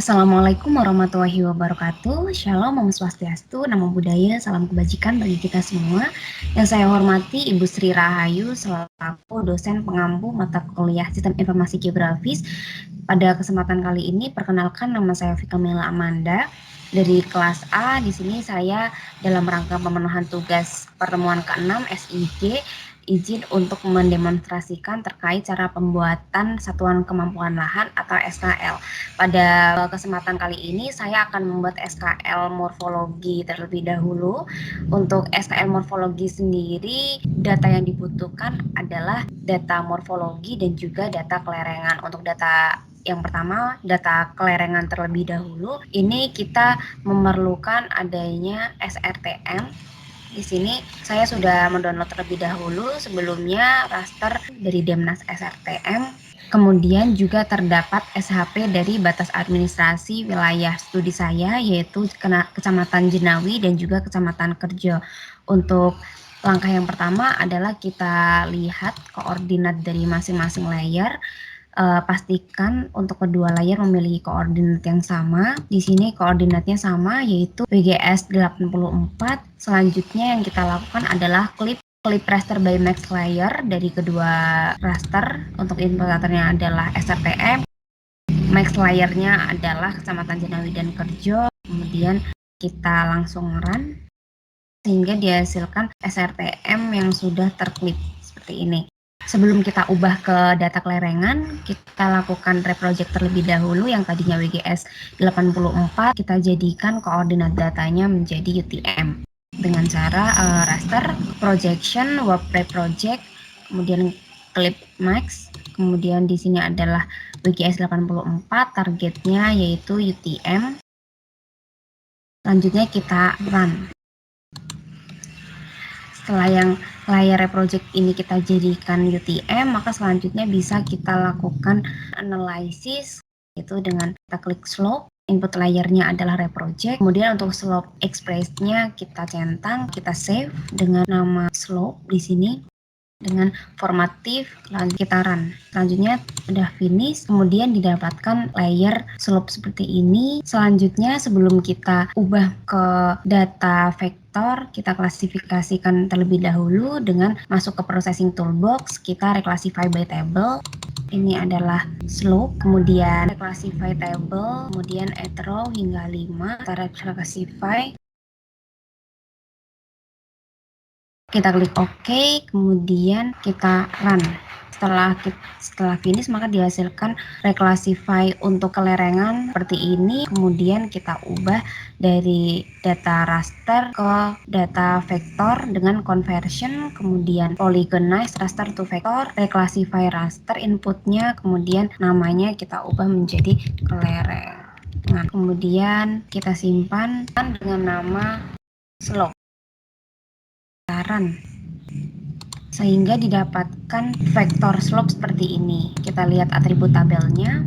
Assalamualaikum warahmatullahi wabarakatuh. Shalom, Om Swastiastu, Namo Buddhaya, salam kebajikan bagi kita semua. Yang saya hormati Ibu Sri Rahayu selaku dosen pengampu mata kuliah Sistem Informasi Geografis. Pada kesempatan kali ini, perkenalkan nama saya Vika Mela Amanda dari kelas A. Di sini saya dalam rangka pemenuhan tugas pertemuan ke-6 SIG izin untuk mendemonstrasikan terkait cara pembuatan satuan kemampuan lahan atau SKL. Pada kesempatan kali ini saya akan membuat SKL morfologi terlebih dahulu. Untuk SKL morfologi sendiri, data yang dibutuhkan adalah data morfologi dan juga data kelerengan. Untuk data yang pertama, data kelerengan terlebih dahulu. Ini kita memerlukan adanya SRTM. Di sini saya sudah mendownload terlebih dahulu sebelumnya raster dari Demnas SRTM. Kemudian juga terdapat SHP dari batas administrasi wilayah studi saya, yaitu Kecamatan Jenawi dan juga Kecamatan Kerjo. Untuk langkah yang pertama adalah kita lihat koordinat dari masing-masing layer. Pastikan untuk kedua layar memiliki koordinat yang sama. Di sini koordinatnya sama, yaitu WGS 84. Selanjutnya yang kita lakukan adalah klik raster by max layer dari kedua raster. Untuk indikatornya adalah SRTM. Max layernya adalah Kecamatan Jenawi dan Kerjo. Kemudian kita langsung run sehingga dihasilkan SRTM yang sudah terklik seperti ini. Sebelum kita ubah ke data kelerengan, kita lakukan reproject terlebih dahulu. Yang tadinya WGS 84, kita jadikan koordinat datanya menjadi UTM dengan cara raster, projection, warp project, kemudian clip max, kemudian di sini adalah WGS 84, targetnya yaitu UTM. Selanjutnya kita run. Setelah yang layar project ini kita jadikan UTM, maka selanjutnya bisa kita lakukan analisis, yaitu dengan kita klik slope. Input layernya adalah reproject. Kemudian untuk slope express-nya kita centang, kita save dengan nama slope di sini dengan formatif, lalu kita run. Selanjutnya udah finish, kemudian didapatkan layer slope seperti ini. Selanjutnya sebelum kita ubah ke data vektor, kita klasifikasikan terlebih dahulu dengan masuk ke processing toolbox, kita reclassify by table. Ini adalah slope, kemudian reclassify table, kemudian add row hingga 5, kita reclassify. Kita klik OK, kemudian kita run. Setelah finish, maka dihasilkan reclassify untuk kelerengan seperti ini. Kemudian kita ubah dari data raster ke data vektor dengan conversion, kemudian polygonize raster to vector, reclassify raster inputnya, kemudian namanya kita ubah menjadi kelerengan. Kemudian kita simpan dengan nama slope sehingga didapatkan vektor slope seperti ini. Kita lihat atribut tabelnya,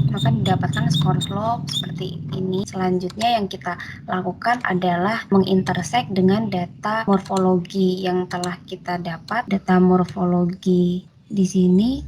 maka didapatkan skor slope seperti ini. Selanjutnya yang kita lakukan adalah mengintersect dengan data morfologi yang telah kita dapat. Data morfologi di sini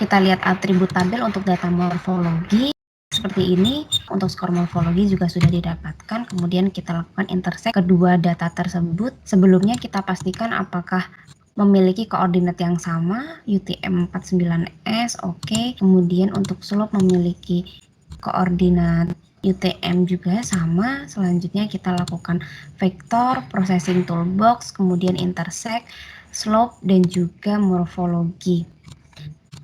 kita lihat atribut tabel untuk data morfologi seperti ini. Untuk skor morfologi juga sudah didapatkan. Kemudian kita lakukan intersect kedua data tersebut. Sebelumnya kita pastikan apakah memiliki koordinat yang sama, UTM 49S, oke. Kemudian untuk slope memiliki koordinat UTM juga sama. Selanjutnya kita lakukan vektor, processing toolbox, kemudian intersect, slope, dan juga morfologi.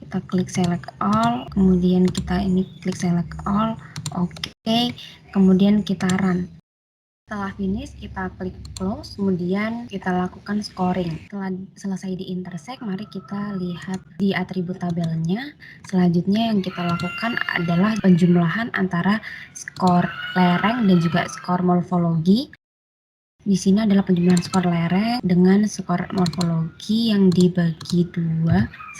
Kita klik select all, kemudian kita ini klik select all, oke. Kemudian kita run. Setelah finish, kita klik close, kemudian kita lakukan scoring. Setelah selesai di intersect, mari kita lihat di atribut tabelnya. Selanjutnya yang kita lakukan adalah penjumlahan antara skor lereng dan juga skor morfologi. Di sini adalah penjumlahan skor lereng dengan skor morfologi yang dibagi 2.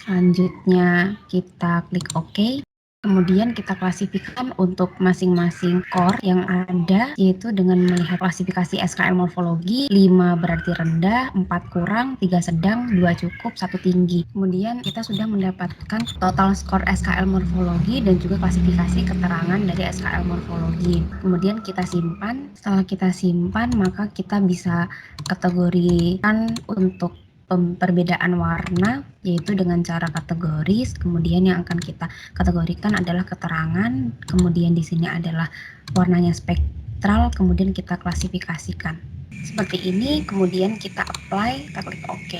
Selanjutnya kita klik OK. Kemudian kita klasifikasikan untuk masing-masing core yang ada, yaitu dengan melihat klasifikasi SKL morfologi, 5 berarti rendah, 4 kurang, 3 sedang, 2 cukup, 1 tinggi. Kemudian kita sudah mendapatkan total skor SKL morfologi dan juga klasifikasi keterangan dari SKL morfologi. Kemudian kita simpan, setelah kita simpan maka kita bisa kategorikan untuk perbedaan warna, yaitu dengan cara kategoris. Kemudian yang akan kita kategorikan adalah keterangan, kemudian di sini adalah warnanya spektral, kemudian kita klasifikasikan. Seperti ini, kemudian kita apply, kita klik OK.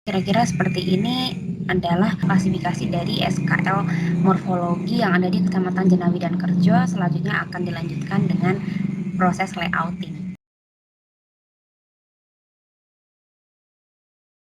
Kira-kira seperti ini adalah klasifikasi dari SKL morfologi yang ada di Kecamatan Jenawi dan Kerjo. Selanjutnya akan dilanjutkan dengan proses layouting.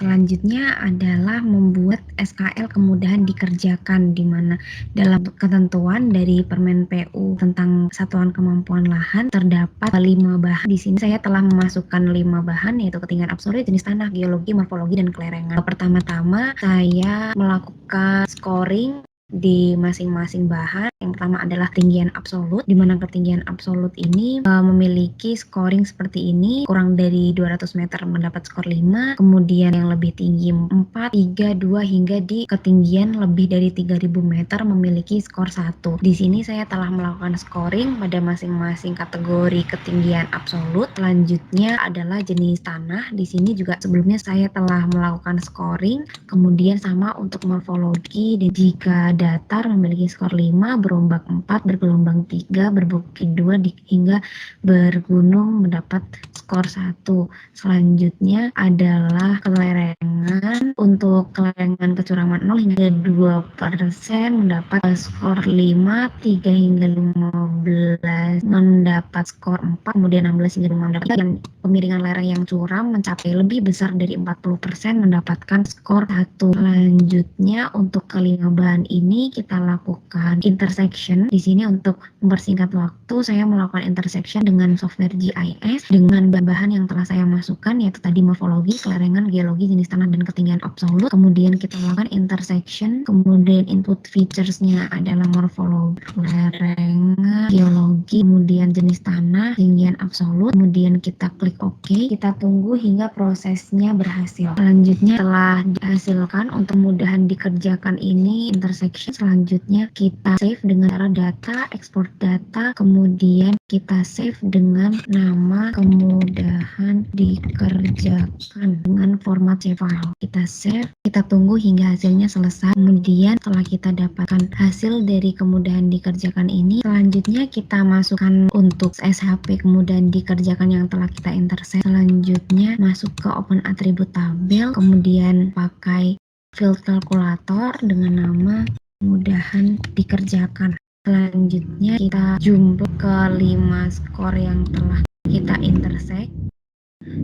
Selanjutnya adalah membuat SKL kemudahan dikerjakan, di mana dalam ketentuan dari Permen PU tentang Satuan Kemampuan Lahan terdapat 5 bahan. Di sini saya telah memasukkan 5 bahan, yaitu ketinggian absolut, jenis tanah, geologi, morfologi, dan kelerengan. Pertama-tama saya melakukan scoring di masing-masing bahan. Yang pertama adalah ketinggian absolut, di mana ketinggian absolut ini memiliki scoring seperti ini, kurang dari 200 meter mendapat skor 5, kemudian yang lebih tinggi 4, 3, 2 hingga di ketinggian lebih dari 3000 meter memiliki skor 1. Di sini saya telah melakukan scoring pada masing-masing kategori ketinggian absolut. Selanjutnya adalah jenis tanah. Di sini juga sebelumnya saya telah melakukan scoring, kemudian sama untuk morfologi, dan jika datar memiliki skor 5, berombak 4, bergelombang 3, berbukit 2 hingga bergunung mendapat skor 1. Selanjutnya adalah kelerengan. Untuk kelerengan kecuraman 0 hingga 2% mendapat skor 5, 3 hingga 15 mendapat skor 4, kemudian 16 hingga 5 mendapat 3, dan pemiringan lereng yang curam mencapai lebih besar dari 40% mendapatkan skor 1. Selanjutnya untuk kelima bahan ini kita lakukan intersection. Di sini untuk mempersingkat waktu saya melakukan intersection dengan software GIS dengan bahan yang telah saya masukkan, yaitu tadi morfologi, kelerengan, geologi, jenis tanah, dan ketinggian absolut. Kemudian kita lakukan intersection, kemudian input featuresnya adalah morfologi, kelerengan, geologi, kemudian jenis tanah, ketinggian absolut. Kemudian kita klik OK, kita tunggu hingga prosesnya berhasil. Selanjutnya telah dihasilkan. Untuk mudahan dikerjakan ini intersection, selanjutnya kita save dengan cara data, export data, kemudian kita save dengan nama kemudahan dikerjakan dengan format save file. Kita save, kita tunggu hingga hasilnya selesai. Kemudian setelah kita dapatkan hasil dari kemudahan dikerjakan ini, selanjutnya kita masukkan untuk SHP kemudahan dikerjakan yang telah kita intercept. Selanjutnya masuk ke open atribut tabel, kemudian pakai field calculator dengan nama kemudahan dikerjakan. Selanjutnya kita jumlah ke 5 skor yang telah kita intersect,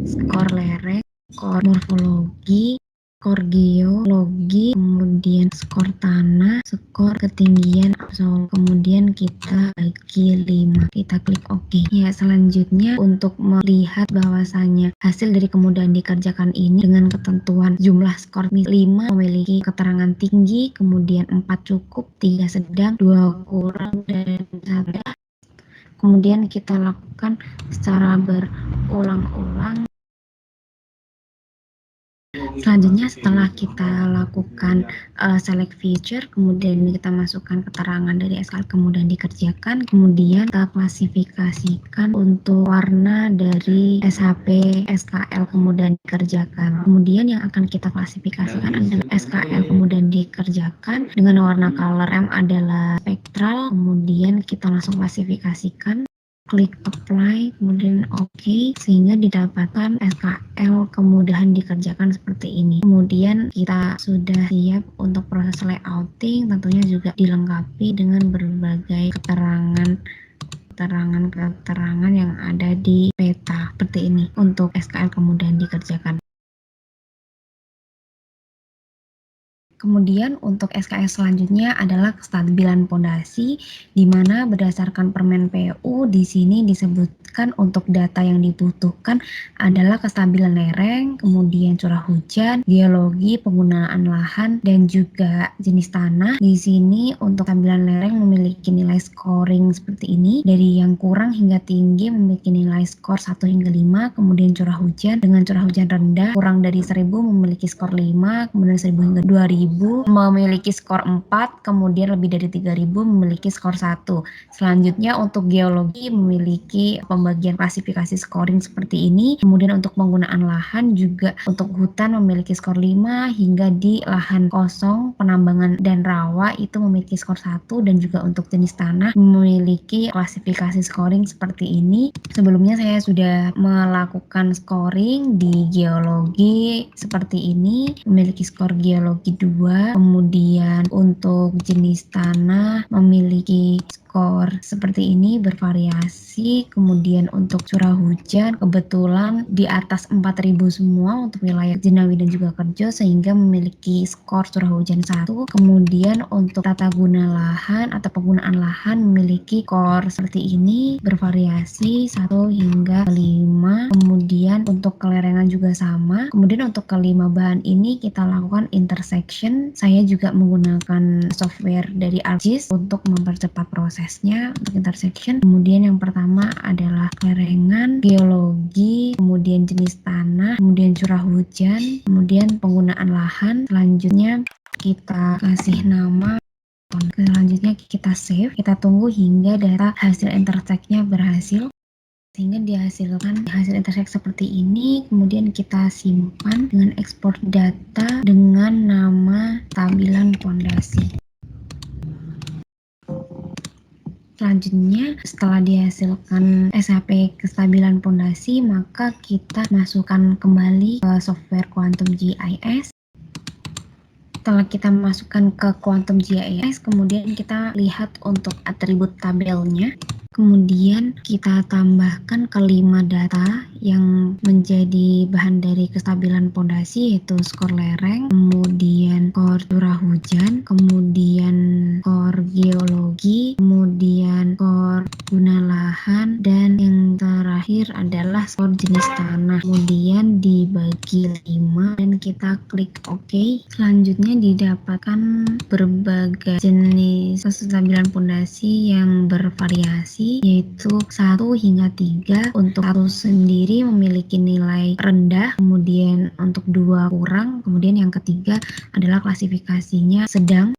skor lereng, skor morfologi, skor geologi, kemudian skor tanah, skor ketinggian absolut. Kemudian kita bagi 5, kita klik OK. Ya, selanjutnya untuk melihat bahwasanya hasil dari kemudahan dikerjakan ini dengan ketentuan jumlah skor 5 memiliki keterangan tinggi, kemudian 4 cukup, 3 sedang, 2 kurang, dan 1. Kemudian kita lakukan secara berulang-ulang. Selanjutnya setelah kita lakukan select feature, kemudian kita masukkan keterangan dari SKL kemudian dikerjakan, kemudian kita klasifikasikan untuk warna dari SHP SKL kemudian dikerjakan. Kemudian yang akan kita klasifikasikan adalah SKL kemudian dikerjakan dengan warna color M adalah spektral, kemudian kita langsung klasifikasikan, klik apply, kemudian OK, sehingga didapatkan SKL kemudahan dikerjakan seperti ini. Kemudian kita sudah siap untuk proses layouting, tentunya juga dilengkapi dengan berbagai keterangan yang ada di peta seperti ini untuk SKL kemudahan dikerjakan. Kemudian untuk SKS selanjutnya adalah kestabilan pondasi, di mana berdasarkan Permen PU di sini disebutkan untuk data yang dibutuhkan adalah kestabilan lereng, kemudian curah hujan, geologi, penggunaan lahan, dan juga jenis tanah. Di sini untuk kestabilan lereng memiliki nilai scoring seperti ini, dari yang kurang hingga tinggi memiliki nilai skor 1 hingga 5, kemudian curah hujan dengan curah hujan rendah kurang dari 1000 memiliki skor 5, kemudian 1000 hingga 2000 memiliki skor 4, kemudian lebih dari 3000 memiliki skor 1. Selanjutnya untuk geologi memiliki pembagian klasifikasi scoring seperti ini. Kemudian untuk penggunaan lahan juga untuk hutan memiliki skor 5 hingga di lahan kosong, penambangan dan rawa itu memiliki skor 1, dan juga untuk jenis tanah memiliki klasifikasi scoring seperti ini. Sebelumnya saya sudah melakukan scoring di geologi seperti ini, memiliki skor geologi 2, kemudian untuk jenis tanah memiliki skor seperti ini bervariasi, kemudian untuk curah hujan kebetulan di atas 4000 semua untuk wilayah Jenawi dan juga Kerjo sehingga memiliki skor curah hujan 1, kemudian untuk tata guna lahan atau penggunaan lahan memiliki skor seperti ini bervariasi 1 hingga 5, kemudian untuk kelerengan juga sama. Kemudian untuk kelima bahan ini kita lakukan intersection. Saya juga menggunakan software dari ArcGIS untuk mempercepat prosesnya untuk intersection. Kemudian yang pertama adalah kelerengan, geologi, kemudian jenis tanah, kemudian curah hujan, kemudian penggunaan lahan. Selanjutnya kita kasih nama. Selanjutnya kita save, kita tunggu hingga data hasil intersect-nya berhasil, sehingga dihasilkan hasil intersect seperti ini. Kemudian kita simpan dengan ekspor data dengan nama stabilan pondasi. Selanjutnya setelah dihasilkan SHP kestabilan pondasi, maka kita masukkan kembali ke software Quantum GIS. Setelah kita masukkan ke Quantum GIS, kemudian kita lihat untuk atribut tabelnya. Kemudian kita tambahkan kelima data yang menjadi bahan dari kestabilan pondasi, yaitu skor lereng, kemudian skor curah hujan, kemudian skor geologi, kemudian skor guna lahan, dan yang terakhir adalah skor jenis tanah. Kemudian dibagi 5 dan kita klik OK. Selanjutnya didapatkan berbagai jenis kestabilan pondasi yang bervariasi, yaitu 1 hingga 3. Untuk 1 sendiri memiliki nilai rendah, kemudian untuk 2 kurang, kemudian yang ketiga adalah klasifikasinya sedang.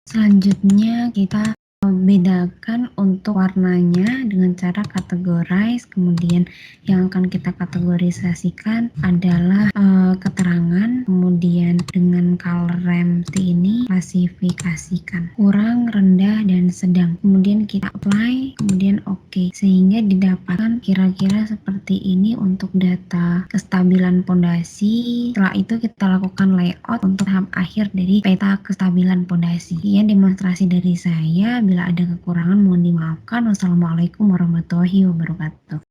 Selanjutnya kita bedakan untuk warnanya dengan cara categorize. Kemudian yang akan kita kategorisasikan adalah keterangan, kemudian dengan color ramp seperti ini klasifikasikan kurang, rendah, dan sedang. Kemudian kita apply, kemudian OK, sehingga didapatkan kira-kira seperti ini untuk data kestabilan pondasi. Setelah itu kita lakukan layout untuk tahap akhir dari peta kestabilan pondasi. Sekian demonstrasi dari saya. Bila ada kekurangan mohon dimaafkan. Wassalamualaikum warahmatullahi wabarakatuh.